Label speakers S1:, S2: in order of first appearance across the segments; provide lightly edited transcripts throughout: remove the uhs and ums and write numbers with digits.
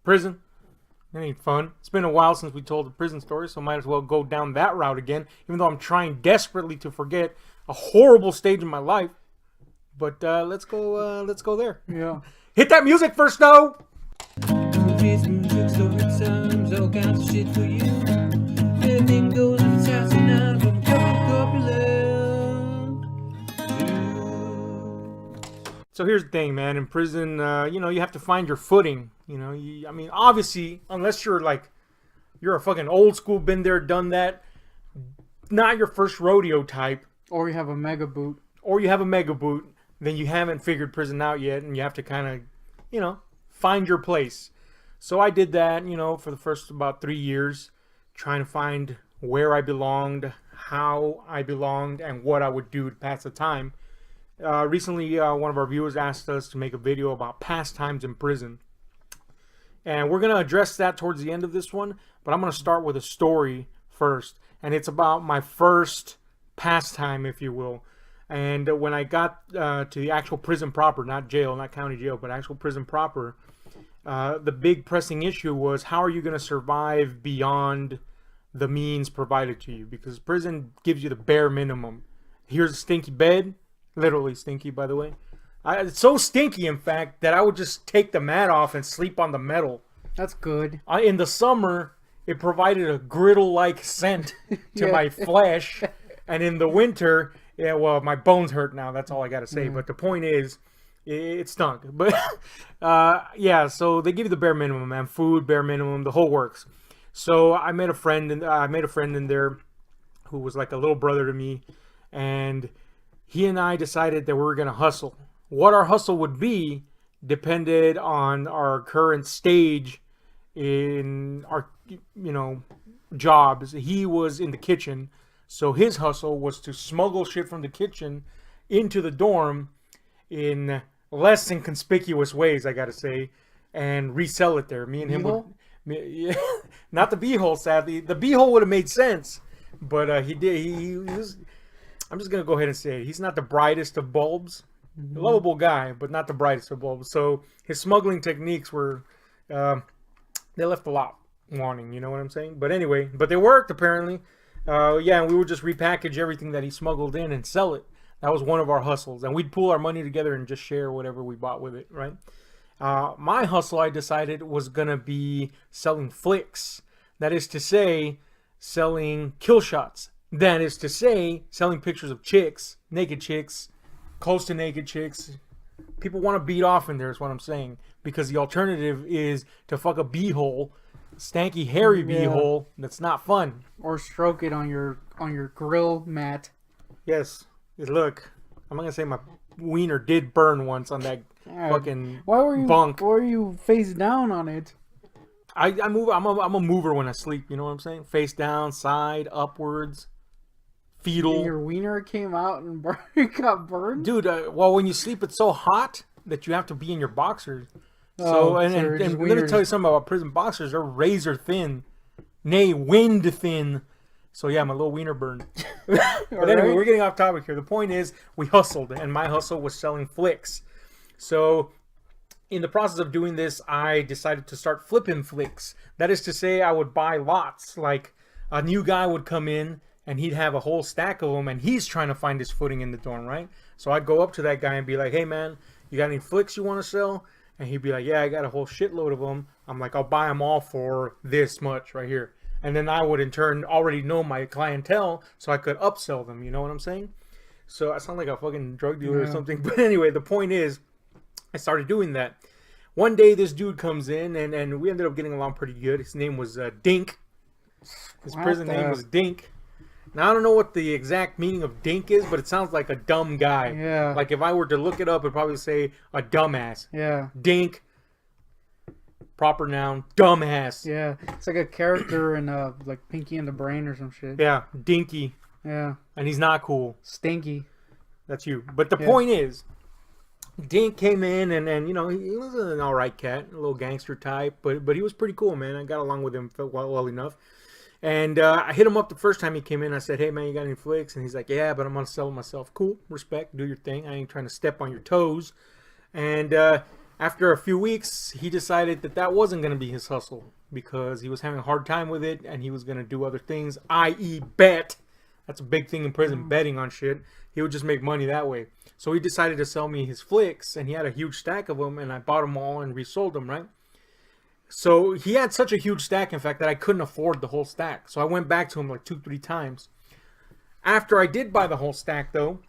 S1: Prison. It ain't fun. It's been a while since we told the prison story, so might as well go down that route again, even though I'm trying desperately to forget a horrible stage in my life. But let's go there.
S2: Yeah.
S1: Hit that music first, though!
S3: Movies, music, story times, all kinds of shit for you. Everything goes if it's happening out from
S1: So here's the thing, man. In prison, you have to find your footing. I mean, obviously, unless you're a fucking old school, been there, done that, not your first rodeo type.
S2: Or you have a mega boot.
S1: Then you haven't figured prison out yet, and you have to kind of, find your place. So I did that, for the first about 3 years, trying to find where I belonged, how I belonged, and what I would do to pass the time. Recently, one of our viewers asked us to make a video about pastimes in prison. And we're going to address that towards the end of this one, but I'm going to start with a story first. And it's about my first pastime, if you will. And when I got to the actual prison proper, not jail, not county jail, but actual prison proper, the big pressing issue was, how are you going to survive beyond the means provided to you? Because prison gives you the bare minimum. Here's a stinky bed. Literally stinky, by the way. It's so stinky, in fact, that I would just take the mat off and sleep on the metal.
S2: That's good.
S1: In the summer, it provided a griddle-like scent to my flesh. And in the winter, my bones hurt now. That's all I got to say. But the point is, it stunk. But, so they give you the bare minimum, man. Food, bare minimum, the whole works. So I met a friend in there who was like a little brother to me. And he and I decided that we were going to hustle. What our hustle would be depended on our current stage in our, jobs. He was in the kitchen, so his hustle was to smuggle shit from the kitchen into the dorm in less than conspicuous ways, I gotta say, and resell it there. Me and him would, not the B-hole, sadly. The B-hole would have made sense, but he did. He was. I'm just going to go ahead and say it. He's not the brightest of bulbs. A lovable guy, but not the brightest of bulbs. So his smuggling techniques were, they left a lot wanting, you know what I'm saying? But anyway, they worked apparently. And we would just repackage everything that he smuggled in and sell it. That was one of our hustles. And we'd pool our money together and just share whatever we bought with it, right? My hustle, I decided, was going to be selling flicks. That is to say, selling kill shots. That is to say, selling pictures of chicks, naked chicks, close to naked chicks. People want to beat off in there is what I'm saying. Because the alternative is to fuck a beehole, stanky, hairy beehole that's not fun.
S2: Or stroke it on your grill mat.
S1: Yes. Look, I'm not going to say my wiener did burn once on that fucking bunk.
S2: Why were you face down on it?
S1: I move. I'm a mover when I sleep. You know what I'm saying? Face down, side, upwards. Fetal.
S2: Your wiener came out and got burned?
S1: Dude, when you sleep, it's so hot that you have to be in your boxers. And let me tell you something about prison boxers. They're razor thin. Nay, wind thin. So yeah, my little wiener burned. But anyway, we're getting off topic here. The point is, we hustled, and my hustle was selling flicks. So in the process of doing this, I decided to start flipping flicks. That is to say, I would buy lots. Like, a new guy would come in, and he'd have a whole stack of them, and he's trying to find his footing in the dorm, right? So I'd go up to that guy and be like, hey, man, you got any flicks you want to sell? And he'd be like, yeah, I got a whole shitload of them. I'm like, I'll buy them all for this much right here. And then I would, in turn, already know my clientele, so I could upsell them. You know what I'm saying? So I sound like a fucking drug dealer or something. But anyway, the point is, I started doing that. One day, this dude comes in, and we ended up getting along pretty good. His name was Dink. His prison name was Dink. Now, I don't know what the exact meaning of dink is, but it sounds like a dumb guy.
S2: Yeah.
S1: Like, if I were to look it up, it'd probably say a dumbass.
S2: Yeah.
S1: Dink. Proper noun. Dumbass.
S2: Yeah. It's like a character in, like, Pinky and the Brain or some shit.
S1: Yeah. Dinky.
S2: Yeah.
S1: And he's not cool.
S2: Stinky.
S1: That's you. But the point is, Dink came in, and he was an alright cat. A little gangster type. But he was pretty cool, man. I got along with him well enough. And I hit him up the first time he came in. I said, hey, man, you got any flicks? And he's like, yeah, but I'm going to sell them myself. Cool. Respect. Do your thing. I ain't trying to step on your toes. And After a few weeks, he decided that that wasn't going to be his hustle because he was having a hard time with it and he was going to do other things, i.e. bet. That's a big thing in prison, betting on shit. He would just make money that way. So he decided to sell me his flicks, and he had a huge stack of them, and I bought them all and resold them, right? So he had such a huge stack, in fact, that I couldn't afford the whole stack. So I went back to him like 2-3 times. After I did buy the whole stack, though,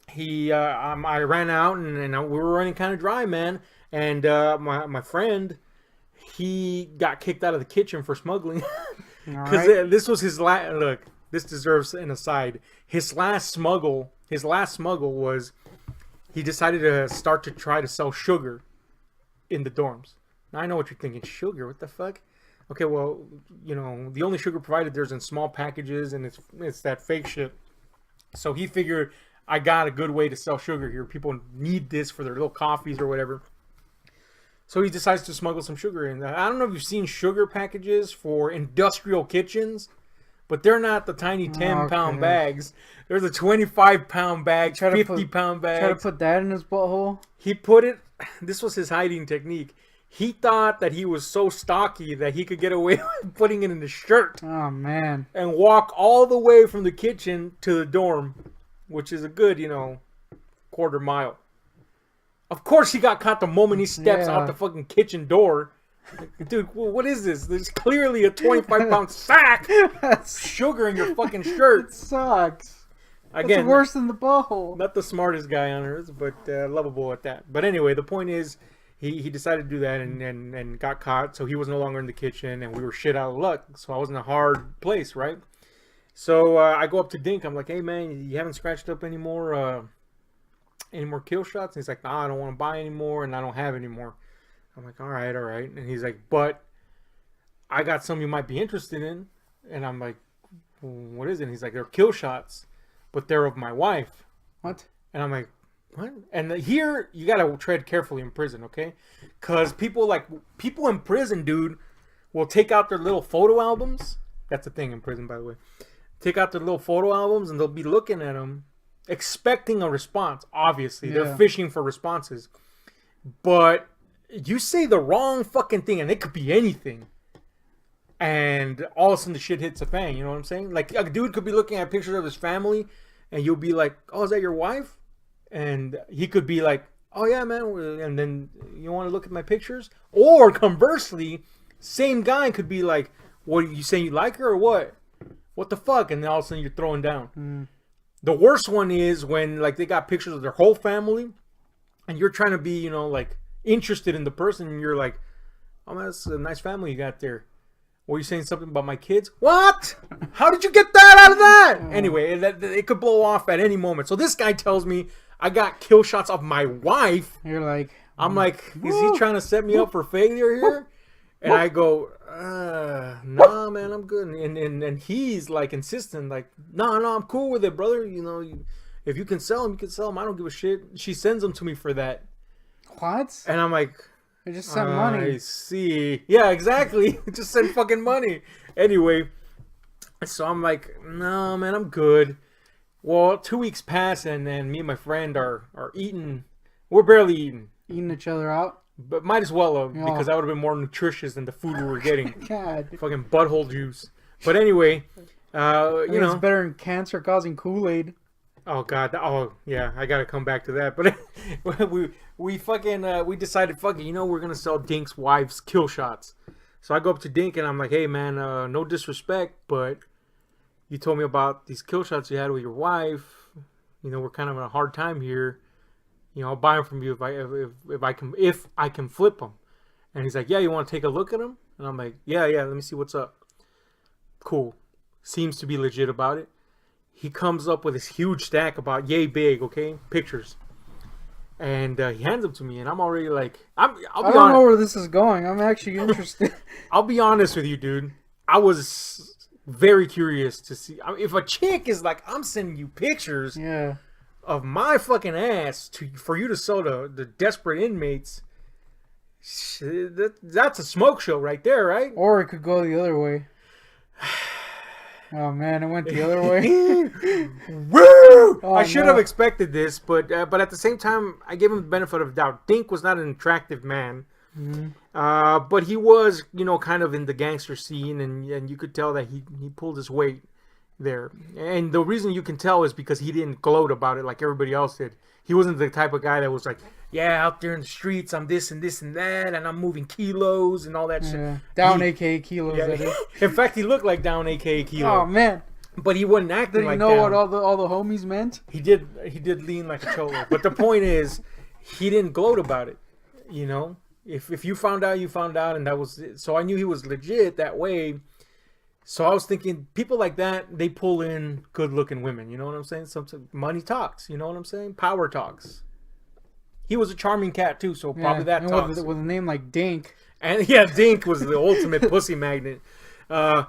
S1: I ran out, and we were running kind of dry, man. And my friend, he got kicked out of the kitchen for smuggling. Because this was his last... Look, this deserves an aside. His last smuggle was he decided to start to try to sell sugar in the dorms. Now, I know what you're thinking. Sugar? What the fuck? Okay, well, you know, the only sugar provided there's in small packages, and it's that fake shit. So he figured, I got a good way to sell sugar here. People need this for their little coffees or whatever. So he decides to smuggle some sugar in. I don't know if you've seen sugar packages for industrial kitchens, but they're not the tiny 10-pound bags. They're the 25-pound bags, 50-pound bags.
S2: Try to put that in his butthole?
S1: He put it... This was his hiding technique. He thought that he was so stocky that he could get away with putting it in his shirt.
S2: Oh, man.
S1: And walk all the way from the kitchen to the dorm, which is a good, quarter mile. Of course, he got caught the moment he steps out the fucking kitchen door. Like, dude, what is this? There's clearly a 25-pound sack of sugar in your fucking shirt.
S2: It sucks.
S1: Again,
S2: it's worse than the butthole.
S1: Not the smartest guy on earth, but lovable at that. But anyway, the point is, he decided to do that and got caught, so he was no longer in the kitchen, and we were shit out of luck. So I was in a hard place, right? So I go up to Dink. I'm like, hey, man, you haven't scratched up any more kill shots? And he's like, nah, I don't want to buy any more, and I don't have any more. I'm like, all right. And he's like, but I got some you might be interested in. And I'm like, what is it? And he's like, they're kill shots, but they're of my wife.
S2: What?
S1: And I'm like, what? And here, you got to tread carefully in prison, okay? Because people in prison, dude, will take out their little photo albums. That's a thing in prison, by the way. Take out their little photo albums, and they'll be looking at them, expecting a response, obviously. Yeah. They're fishing for responses. But you say the wrong fucking thing, and it could be anything, and all of a sudden the shit hits the fan. You know what I'm saying? Like, a dude could be looking at pictures of his family, and you'll be like, oh, is that your wife? And he could be like, oh yeah, man, and then you want to look at my pictures? Or conversely, same guy could be like, what, you saying you like her or what? What the fuck? And then all of a sudden you're throwing down. The worst one is when, like, they got pictures of their whole family, and you're trying to be, like, interested in the person, and you're like, oh man, that's a nice family you got there. Were you saying something about my kids? What? How did you get that out of that? Anyway, it could blow off at any moment. So this guy tells me I got kill shots of my wife.
S2: You're like,
S1: I'm like, is he trying to set me up for failure here? And I go, nah, man, I'm good. And he's like insistent, like, no, I'm cool with it, brother. If you can sell them, you can sell them. I don't give a shit. She sends them to me for that.
S2: What?
S1: And I'm like,
S2: they just sent money.
S1: I see. Yeah, exactly. Just send fucking money. Anyway, so I'm like, no, man, I'm good. Well, 2 weeks pass, and then me and my friend are eating. We're barely eating.
S2: Eating each other out?
S1: But might as well have, because that would have been more nutritious than the food we were getting.
S2: God.
S1: Fucking butthole juice. But anyway,
S2: it's better than cancer-causing Kool-Aid.
S1: Oh God! Oh yeah, I gotta come back to that. But we decided, fuck it, we're gonna sell Dink's wife's kill shots. So I go up to Dink and I'm like, hey man, no disrespect, but you told me about these kill shots you had with your wife. We're kind of in a hard time here. I'll buy them from you if I can flip them. And he's like, yeah, you want to take a look at them? And I'm like, yeah, let me see what's up. Cool. Seems to be legit about it. He comes up with this huge stack about yay big, okay? Pictures. And he hands them to me, and I'm already like, I
S2: don't know where this is going. I'm actually interested.
S1: I'll be honest with you, dude. I was very curious to see. If a chick is like, I'm sending you pictures of my fucking ass for you to sell to the desperate inmates, that's a smoke show right there, right?
S2: Or it could go the other way. Oh man, it went the other way.
S1: Woo!
S2: Oh,
S1: I should
S2: no.
S1: have expected this, but at the same time, I gave him the benefit of the doubt. Dink was not an attractive man, but he was, kind of in the gangster scene, and you could tell that he pulled his weight there. And the reason you can tell is because he didn't gloat about it like everybody else did. He wasn't the type of guy that was like, yeah, out there in the streets, I'm this and this and that, and I'm moving kilos and all that shit.
S2: Yeah. Down, aka kilos.
S1: Yeah.
S2: That is.
S1: In fact, he looked like Down, aka Kilo.
S2: Oh man,
S1: But he wasn't acting
S2: did
S1: like
S2: you know
S1: Down.
S2: what all the homies meant?
S1: He did lean like a cholo. But the point is, he didn't gloat about it. If you found out, you found out, and that was it. So I knew he was legit that way. So I was thinking, people like that, they pull in good-looking women. You know what I'm saying? Some money talks. You know what I'm saying? Power talks. He was a charming cat too, so probably that
S2: and
S1: talks.
S2: with a name like Dink.
S1: And yeah, Dink was the ultimate pussy magnet. And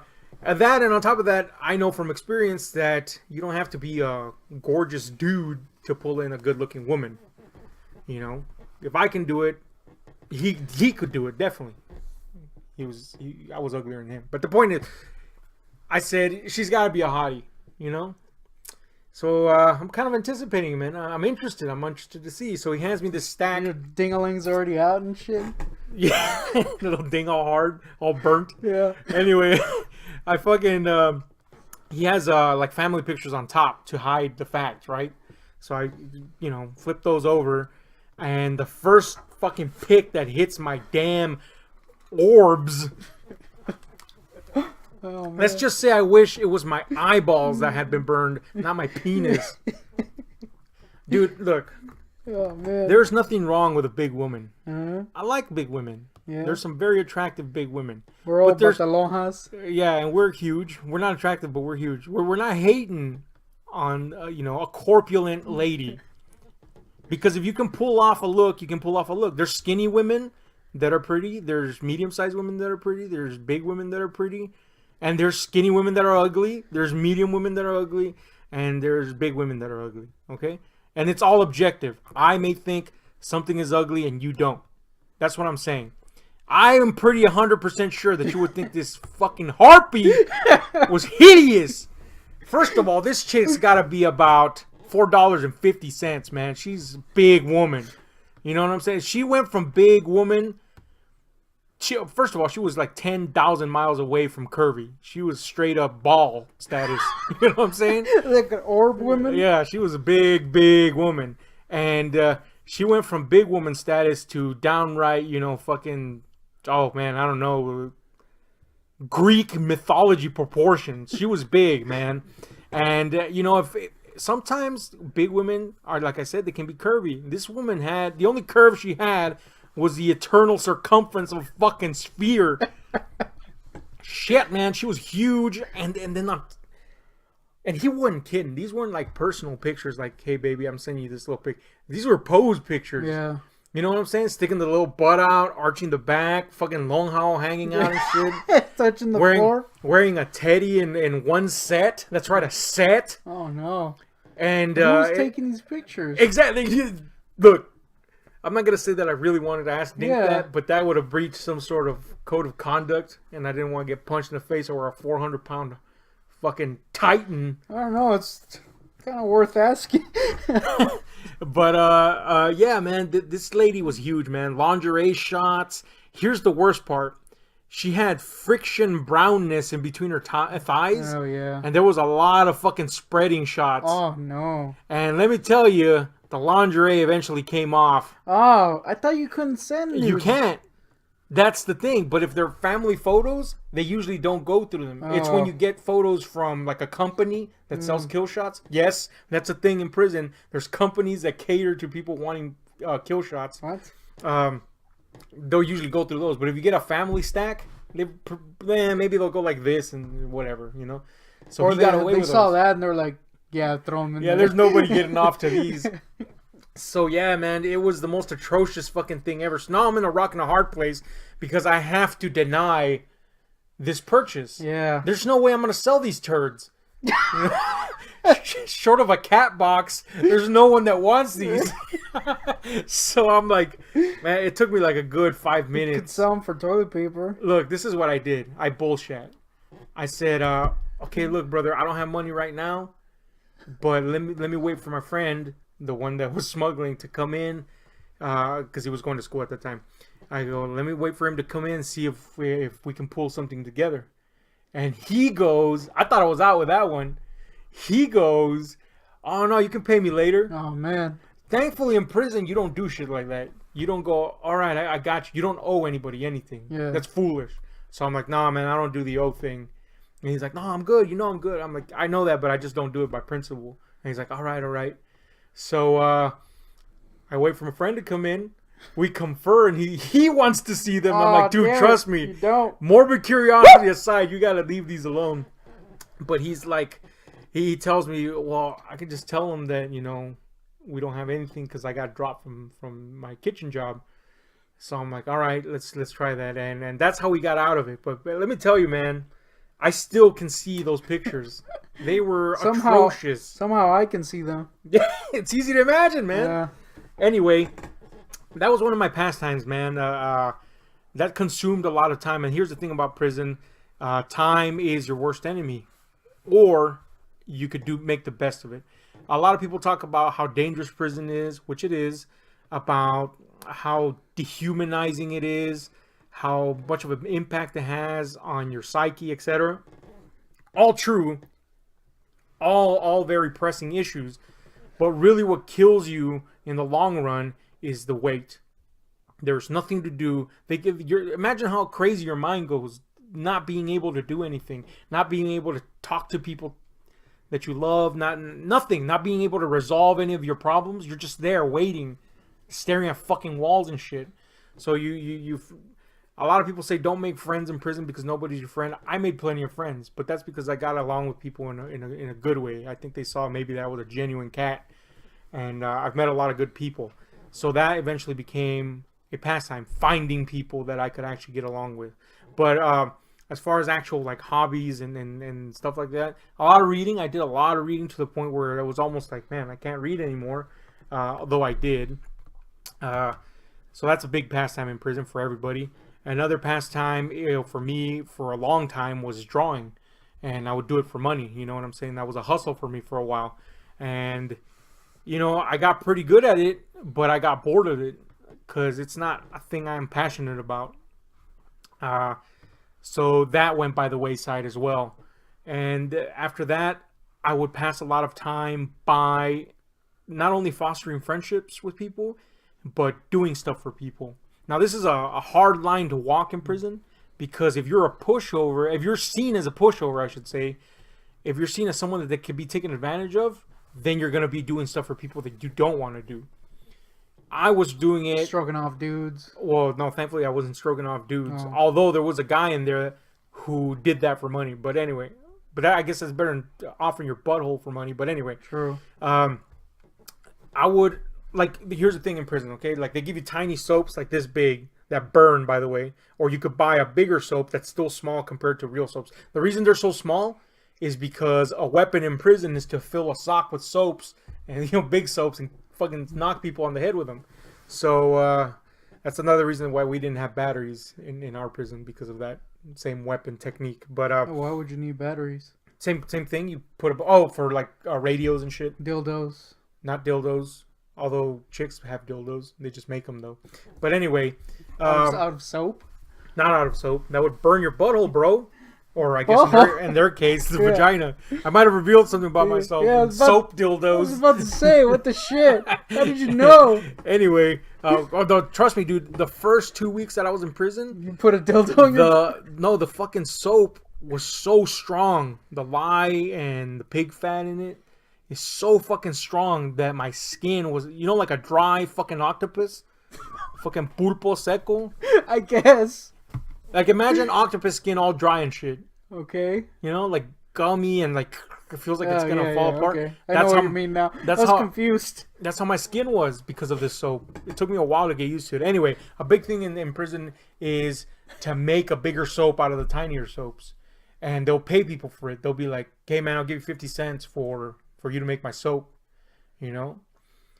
S1: on top of that, I know from experience that you don't have to be a gorgeous dude to pull in a good-looking woman. If I can do it, he could do it definitely. I was uglier than him. But the point is, I said she's got to be a hottie. So I'm kind of anticipating, man. I'm interested. I'm interested to see. So he hands me this stack.
S2: Your dingaling's already out and shit.
S1: Yeah, little ding all hard, all burnt.
S2: Yeah.
S1: Anyway, I fucking he has like family pictures on top to hide the fact, right? So I flip those over, and the first fucking pic that hits my damn orbs.
S2: Oh, man.
S1: Let's just say I wish it was my eyeballs that had been burned, not my penis. Dude, look.
S2: Oh man.
S1: There's nothing wrong with a big woman.
S2: Uh-huh.
S1: I like big women.
S2: Yeah.
S1: There's some very attractive big women.
S2: We're all
S1: But there's-
S2: Barcelonas.
S1: Yeah, and we're huge. We're not attractive, but we're huge. We're not hating on a corpulent lady. Because if you can pull off a look, you can pull off a look. There's skinny women that are pretty. There's medium-sized women that are pretty. There's big women that are pretty. And there's skinny women that are ugly. There's medium women that are ugly. And there's big women that are ugly. Okay? And it's all objective. I may think something is ugly and you don't. That's what I'm saying. I am pretty 100% sure that you would think this fucking harpy was hideous. First of all, this chick's got to be about $4.50, man. She's a big woman. You know what I'm saying? She went from big woman. First of all, she was like 10,000 miles away from curvy. She was straight up ball status. You know what I'm saying?
S2: Like an orb woman.
S1: Yeah, she was a big woman. And she went from big woman status to downright, fucking, oh man, I don't know, Greek mythology proportions. She was big, man. And, sometimes big women are, like I said, they can be curvy. This woman the only curve she had was the eternal circumference of a fucking sphere. Shit, man, she was huge, and then and he wasn't kidding. These weren't like personal pictures, like, hey baby, I'm sending you this little pic. These were pose pictures.
S2: Yeah.
S1: You know what I'm saying? Sticking the little butt out, arching the back, fucking long haul hanging out and shit.
S2: Touching the floor.
S1: Wearing a teddy in one set. That's right, a set.
S2: Oh no.
S1: And
S2: Who's taking these pictures?
S1: Exactly. Look, I'm not gonna say that I really wanted to ask Dink
S2: Yeah.
S1: that, but that would have breached some sort of code of conduct, and I didn't want to get punched in the face or a 400-pound fucking titan.
S2: I don't know. It's kind of worth asking.
S1: But yeah, man, this lady was huge, man. Lingerie shots. Here's the worst part: she had friction brownness in between her thighs,
S2: Oh yeah.
S1: and there was a lot of fucking spreading shots.
S2: Oh no.
S1: And let me tell you, the lingerie eventually came off.
S2: Oh, I thought you couldn't send me.
S1: You can't. That's the thing. But if they're family photos, they usually don't go through them. It's when
S2: Oh.
S1: you get photos from like a company that sells kill shots. Yes, that's a thing in prison. There's companies that cater to people wanting kill shots.
S2: What?
S1: They'll usually go through those. But if you get a family stack, maybe they'll go like this and whatever, So
S2: Or
S1: he got away
S2: they
S1: with
S2: saw
S1: those.
S2: that and they're like, yeah, throw them in
S1: Yeah,
S2: there.
S1: there's nobody getting off to these. So yeah, man, it was the most atrocious fucking thing ever. So now I'm in a rock and a hard place because I have to deny this purchase.
S2: Yeah.
S1: There's no way I'm gonna sell these turds. Short of a cat box, there's no one that wants these. So I'm like, man, it took me like a good 5
S2: You could
S1: minutes.
S2: sell them for toilet paper.
S1: Look, this is what I did. I bullshit. I said, okay, look, brother, I don't have money right now, but let me wait for my friend, the one that was smuggling, to come in, because he was going to school at the time. I go, let me wait for him to come in and see if we can pull something together. And he goes, I thought I was out with that one. He goes, oh no, you can pay me later.
S2: Oh man.
S1: Thankfully, in prison, you don't do shit like that. You don't go, all right, I got you. You don't owe anybody anything.
S2: Yeah.
S1: That's foolish. So I'm like, nah, man, I don't do the owe thing. And he's like, no, I'm good. You know I'm good. I'm like, I know that, but I just don't do it by principle. And he's like, all right, all right. So I wait for my friend to come in. We confer, and he wants to see them. I'm like, dude, trust me.
S2: You don't.
S1: Morbid curiosity aside, you got to leave these alone. But he's like, he tells me, well, I can just tell him that, we don't have anything because I got dropped from my kitchen job. So I'm like, all right, let's try that. And that's how we got out of it. But let me tell you, man, I still can see those pictures. They were atrocious.
S2: Somehow I can see them.
S1: Yeah, it's easy to imagine, man.
S2: Yeah.
S1: Anyway, that was one of my pastimes, man. That consumed a lot of time. And here's the thing about prison. Time is your worst enemy. Or you could make the best of it. A lot of people talk about how dangerous prison is, which it is, about how dehumanizing it is, how much of an impact it has on your psyche, etc. All true. All very pressing issues. But really what kills you in the long run is the wait. There's nothing to do. Imagine how crazy your mind goes, not being able to do anything, not being able to talk to people that you love, not being able to resolve any of your problems. You're just there waiting, staring at fucking walls and shit. So a lot of people say don't make friends in prison because nobody's your friend. I made plenty of friends, but that's because I got along with people in a good way. I think they saw maybe that I was a genuine cat, and I've met a lot of good people. So that eventually became a pastime, finding people that I could actually get along with. But as far as actual like hobbies and stuff like that, a lot of reading. I did a lot of reading to the point where it was almost like, man, I can't read anymore, although I did. So that's a big pastime in prison for everybody. Another pastime, for me for a long time was drawing, and I would do it for money. You know what I'm saying? That was a hustle for me for a while, and I got pretty good at it, but I got bored of it because it's not a thing I'm passionate about. So that went by the wayside as well. And after that, I would pass a lot of time by not only fostering friendships with people, but doing stuff for people. Now, this is a hard line to walk in prison, because if you're a pushover, if you're seen as a pushover, I should say, if you're seen as someone that could be taken advantage of, then you're going to be doing stuff for people that you don't want to do. I was doing it.
S2: Stroking off dudes.
S1: Well, no, thankfully I wasn't stroking off dudes.
S2: Oh.
S1: Although there was a guy in there who did that for money. But anyway, I guess that's better than offering your butthole for money. But anyway.
S2: True.
S1: I would, here's the thing in prison, okay? Like, they give you tiny soaps like this big that burn, by the way. Or you could buy a bigger soap that's still small compared to real soaps. The reason they're so small is because a weapon in prison is to fill a sock with soaps and, big soaps, and fucking knock people on the head with them. So that's another reason why we didn't have batteries in our prison, because of that same weapon technique. But
S2: why would you need batteries?
S1: Same thing. You put for radios and shit.
S2: Dildos.
S1: Not dildos. Although chicks have dildos, they just make them though. But anyway,
S2: Out of soap.
S1: Not out of soap. That would burn your butthole, bro. Or I guess in their case, the vagina. I might have revealed something about myself.
S2: Yeah,
S1: Soap dildos.
S2: I was about to say, what the shit? How did you know?
S1: Anyway, trust me, dude. The first 2 weeks that I was in prison,
S2: You put a dildo in your...
S1: the fucking soap was so strong. The lye and the pig fat in it is so fucking strong that my skin was, like a dry fucking octopus, fucking pulpo seco.
S2: I guess.
S1: Like, imagine octopus skin all dry and shit.
S2: Okay.
S1: Like gummy and it feels like it's gonna fall apart.
S2: Okay. I know what you mean now. I was confused.
S1: That's how my skin was because of this soap. It took me a while to get used to it. Anyway, a big thing in prison is to make a bigger soap out of the tinier soaps. And they'll pay people for it. They'll be like, "Hey man, I'll give you 50 cents for you to make my soap."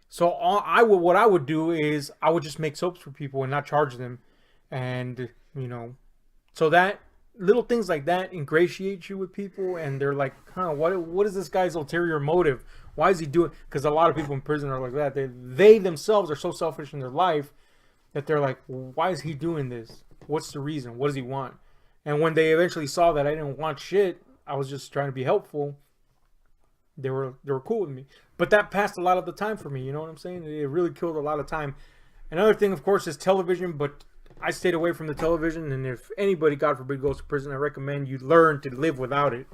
S1: So what I would do is I would just make soaps for people and not charge them. And so that little things like that ingratiate you with people, and they're like, huh, what is this guy's ulterior motive? Why is he doing? Because a lot of people in prison are like that. They themselves are so selfish in their life that they're like, why is he doing this? What's the reason? What does he want? And when they eventually saw that I didn't want shit, I was just trying to be helpful, they were cool with me. But that passed a lot of the time for me, you know what I'm saying? It really killed a lot of time. Another thing, of course, is television, but I stayed away from the television, and if anybody, God forbid, goes to prison, I recommend you learn to live without it,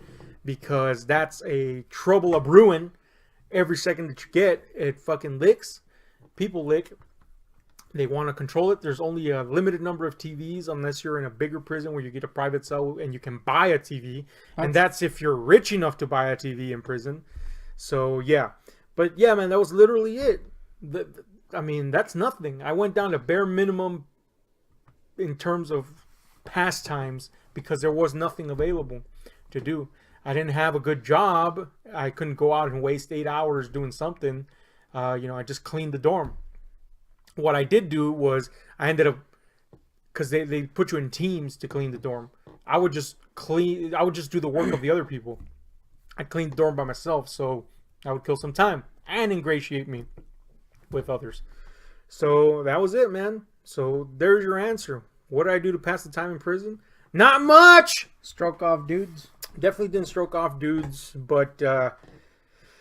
S1: because that's a trouble, a ruin. Every second that you get, it fucking licks. People lick. They want to control it. There's only a limited number of TVs, unless you're in a bigger prison where you get a private cell and you can buy a TV. And that's if you're rich enough to buy a TV in prison. So, yeah. But, yeah, man, that was literally it. I mean, that's nothing. I went down to bare minimum in terms of pastimes because there was nothing available to do. I didn't have a good job. I couldn't go out and waste 8 hours doing something. I just cleaned the dorm. What I did do was I ended up, because they put you in teams to clean the dorm. I would just do the work of the other people. I cleaned the dorm by myself, so I would kill some time and ingratiate me with others. So that was it, man. So there's your answer. What did I do to pass the time in prison? Not much!
S2: Stroke off dudes.
S1: Definitely didn't stroke off dudes, but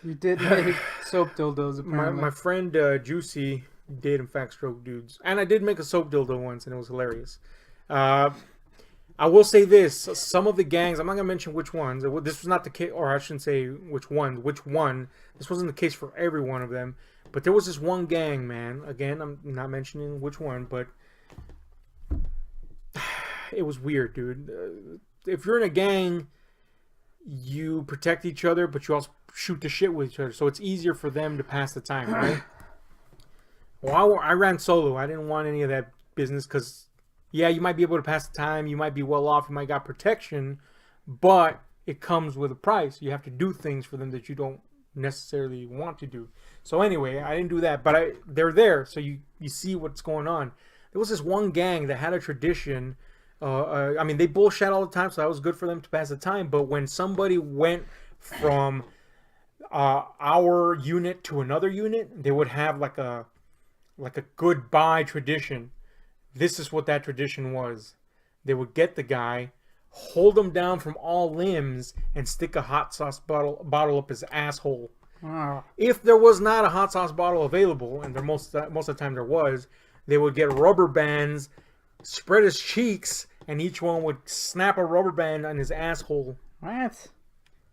S2: You did make soap dildos, apparently.
S1: my friend Juicy did in fact stroke dudes. And I did make a soap dildo once, and it was hilarious. I will say this. Some of the gangs, I'm not going to mention which ones. This was not the case, or I shouldn't say which one. This wasn't the case for every one of them. But there was this one gang, man. Again, I'm not mentioning which one, but it was weird, dude. If you're in a gang, you protect each other, but you also shoot the shit with each other. So it's easier for them to pass the time, right? Well, I ran solo. I didn't want any of that business because, yeah, you might be able to pass the time. You might be well off. You might got protection, but it comes with a price. You have to do things for them that you don't necessarily want to do. So anyway, I didn't do that, but they're there, so you see what's going on. There was this one gang that had a tradition. I mean, they bullshit all the time, so that was good for them to pass the time. But when somebody went from our unit to another unit, they would have like a goodbye tradition. This is what that tradition was. They would get the guy, hold him down from all limbs, and stick a hot sauce bottle up his asshole.
S2: Oh.
S1: If there was not a hot sauce bottle available, and most of the time there was, they would get rubber bands, spread his cheeks, and each one would snap a rubber band on his asshole.
S2: What?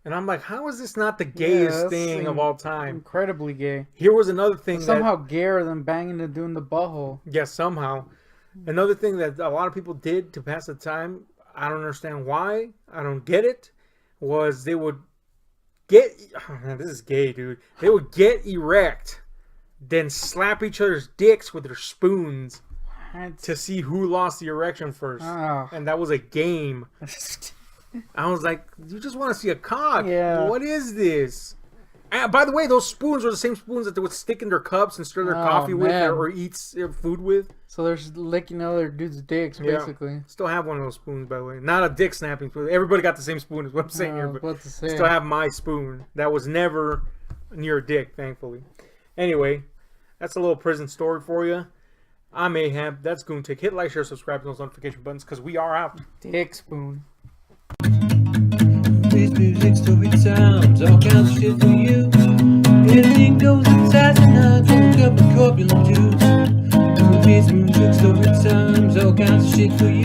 S1: And I'm like, how is this not the gayest thing of all time?
S2: Incredibly gay.
S1: Here was another thing
S2: Somehow gayer than banging and doing the butthole.
S1: Yes, somehow. Another thing that a lot of people did to pass the time, I don't understand why, I don't get it, was they would get, oh man, this is gay, dude. They would get erect, then slap each other's dicks with their spoons to see who lost the erection first.
S2: Oh.
S1: And that was a game. I was like, you just want to see a cock.
S2: Yeah.
S1: What is this? And by the way, those spoons were the same spoons that they would stick in their cups and stir their coffee with or eat food with.
S2: So they're just licking other dudes' dicks, basically.
S1: Yeah. Still have one of those spoons, by the way. Not a dick snapping spoon. Everybody got the same spoon, is what I'm saying here. But still have my spoon. That was never near a dick, thankfully. Anyway, that's a little prison story for you. I'm Ahab. That's Goontick. Hit like, share, subscribe to those notification buttons because we are out.
S2: Dick spoon.
S3: This music, story times, all kinds of shit for you. Anything goes, assassin, drunk up with corpulent Jews. Movies, music, story times, all kinds of shit for you.